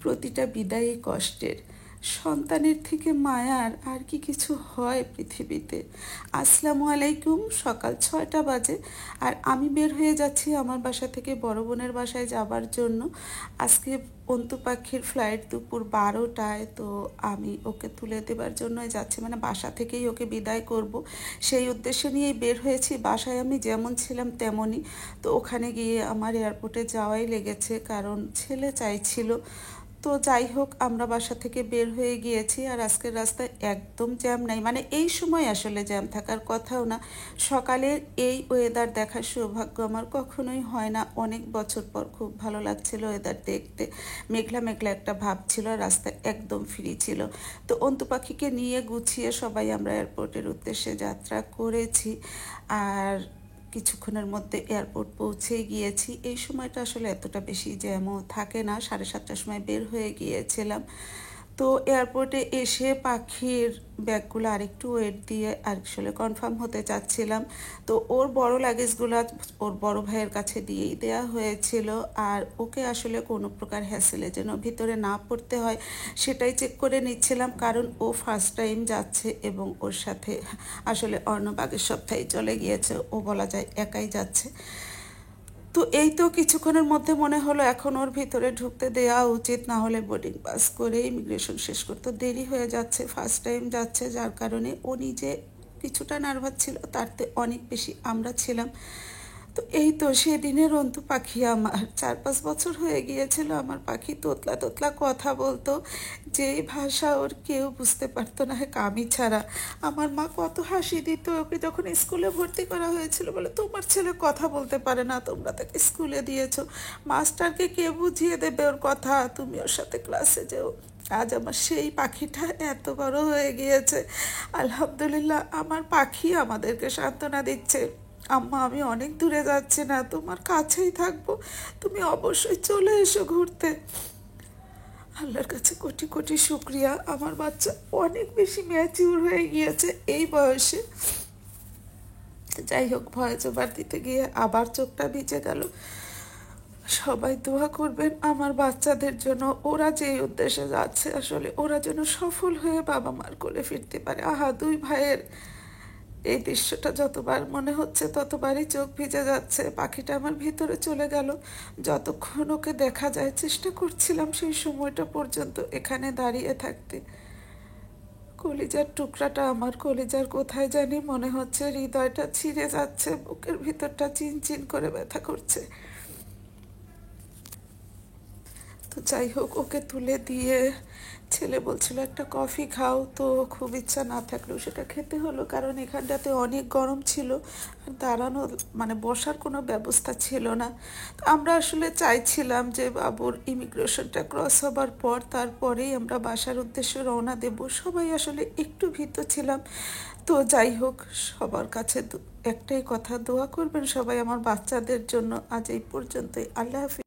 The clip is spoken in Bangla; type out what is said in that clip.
প্রতিটা বিদায়ই কষ্টের। সন্তানের থেকে মায়ার আর কি কিছু হয় পৃথিবীতে। আসসালামু আলাইকুম। সকাল 6টা বাজে আর আমি বের হয়ে যাচ্ছি আমার বাসা থেকে বড় বোনের বাসায় যাবার জন্য। আজকে অন্তু পাখির ফ্লাইট দুপুর 12টায়, তো আমি ওকে তুলে দেবার জন্যই যাচ্ছি, মানে বাসা থেকেই ওকে বিদায় করব সেই উদ্দেশ্য নিয়েই বের হয়েছি। বাসায় আমি যেমন ছিলাম তেমনই, তো ওখানে গিয়ে আমার এয়ারপোর্টে যাওয়াই লেগেছে, কারণ ছেলে চাইছিল। তো যাই হোক, আমরা বাসা থেকে বের হয়ে গিয়েছি আর আজকের রাস্তায় একদম জ্যাম নাই, মানে এই সময় আসলে জ্যাম থাকার কথাও না। সকালের এই ওয়েদার দেখার সৌভাগ্য আমার কখনোই হয় না। অনেক বছর পর খুব ভালো লাগছিল ওয়েদার দেখতে। মেঘলা মেঘলা একটা ভাব ছিল আর রাস্তা একদম ফ্রি ছিল। তো অন্তু পাখিকে নিয়ে গুছিয়ে সবাই আমরা এয়ারপোর্টের উদ্দেশ্যে যাত্রা করেছি আর কিছুক্ষণের মধ্যে এয়ারপোর্ট পৌঁছে গিয়েছি। এই সময়টা আসলে এতটা বেশি জ্যামও থাকে না, 7:30টার সময় বের হয়ে গিয়েছিলাম। তো এয়ারপোর্টে এসে পাখির ব্যাগগুলো আরেকটু ওয়েট দিয়ে আসলে কনফার্ম হতে চাচ্ছিলাম। তো ওর বড় লাগেজগুলো ওর বড় ভাইয়ের কাছে দিয়েই দেওয়া হয়েছিল, আর ওকে আসলে কোনো প্রকার হ্যাসেলে যেন ভিতরে না পড়তে হয় সেটাই চেক করে নিচ্ছিলাম, কারণ ও ফার্স্ট টাইম যাচ্ছে এবং ওর সাথে আসলে অর্ণব আগের সপ্তাহে চলে গিয়েছে, ও বলা যায় একাই যাচ্ছে। তো এই তো কিছুক্ষণের মধ্যে মনে হলো এখন ওর ভিতরে ঢুকতে দেওয়া উচিত, না হলে বোর্ডিং পাস করে ইমিগ্রেশন শেষ করতে দেরি হয়ে যাচ্ছে। ফার্স্ট টাইম যাচ্ছে, যার কারণে ও নিজে কিছুটা নার্ভাস ছিল, তারতে অনেক বেশি আমরা ছিলাম। তো এই তো সেদিনের অন্তু পাখি, আমার 4-5 বছর হয়ে গিয়েছিল আমার পাখি তোতলা তোতলা কথা বলতো, যেই ভাষা ওর কেউ বুঝতে পারতো না আমি ছাড়া। আমার মা কত হাসি দিত ওকে যখন স্কুলে ভর্তি করা হয়েছিল, বলে তোমার ছেলে কথা বলতে পারে না, তোমরা তাকে স্কুলে দিয়েছো, মাস্টারকে কে বুঝিয়ে দেবে ওর কথা, তুমি ওর সাথে ক্লাসে যেও। আজ আমার সেই পাখিটা এত বড় হয়ে গিয়েছে। আলহামদুলিল্লাহ, আমার পাখি আমাদেরকে সান্ত্বনা দিচ্ছে, আম্মা আমি অনেক দূরে যাচ্ছি না, তোমার কাছেই থাকবো, তুমি অবশ্যই চলে এসো ঘুরতে। আল্লাহর কাছে কোটি কোটি শুক্রিয়া, আমার বাচ্চা অনেক বেশি ম্যাচিউর হয়ে গিয়েছে এই বয়সে। যাই হোক, ভয়ে জোবার দিতে গিয়ে আবার চোখটা ভিজে গেল। সবাই দোয়া করবেন আমার বাচ্চাদের জন্য, ওরা যে উদ্দেশ্যে যাচ্ছে আসলে ওরা যেন সফল হয়ে বাবা মার কোলে ফিরতে পারে। আহা, দুই ভাইয়ের এই দৃশ্যটা যতবার মনে হচ্ছে ততবারই চোখ ভিজে যাচ্ছে। পাখিটা আমার ভিতরে চলে গেল, যতক্ষণ ওকে দেখা যায় চেষ্টা করছিলাম সেই সময়টা পর্যন্ত এখানে দাঁড়িয়ে থাকতে। কলিজার টুকরাটা আমার কলিজার কোথায় জানি মনে হচ্ছে হৃদয়টা ছিঁড়ে যাচ্ছে, বুকের ভিতরটা চিনচিন করে ব্যথা করছে। তো যাই হোক, ওকে তুলে দিয়ে ছেলে বলছিল একটা কফি খাও, তো খুব ইচ্ছা না থাকলেও সেটা খেতে হলো, কারণ এখানটাতে অনেক গরম ছিল আর দাঁড়ানো মানে বসার কোনো ব্যবস্থা ছিল না। তো আমরা আসলে চাইছিলাম যে বাবুর ইমিগ্রেশনটা ক্রস হবার পর তারপরেই আমরা বাসার উদ্দেশ্যে রওনা দেব। সবাই আসলে একটু ভীত ছিলাম। তো যাই হোক, সবার কাছে একটাই কথা, দোয়া করবেন সবাই আমার বাচ্চাদের জন্য। আজ এই পর্যন্তই, আল্লাহ হাফিজ।